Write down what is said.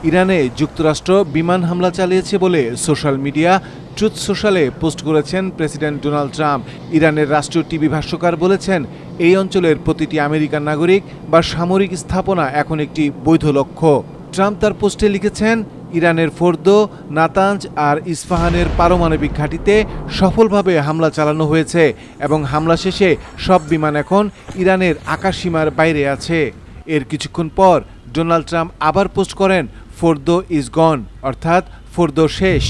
ইরানে যুক্তরাষ্ট্র বিমান হামলা চালিয়েছে বলে সোশ্যাল মিডিয়া ট্রুথ সোশ্যালে পোস্ট করেছেন প্রেসিডেন্ট ডোনাল্ড ট্রাম্প। ইরানের রাষ্ট্রীয় টিভি ভাষ্যকার বলেছেন, এই অঞ্চলের প্রতিটি আমেরিকান নাগরিক বা সামরিক স্থাপনা এখন একটি বৈধ লক্ষ্য। ট্রাম্প তার পোস্টে লিখেছেন, ইরানের ফোর্দো, নাতাঞ্জ আর ইস্পাহানের পারমাণবিক ঘাঁটিতে সফলভাবে হামলা চালানো হয়েছে এবং হামলা শেষে সব বিমান এখন ইরানের আকাশসীমার বাইরে আছে। এর কিছুক্ষণ পর ডোনাল্ড ট্রাম্প আবার পোস্ট করেন, ফোর্দো ইজ গন, অর্থাৎ ফোর্দো শেষ।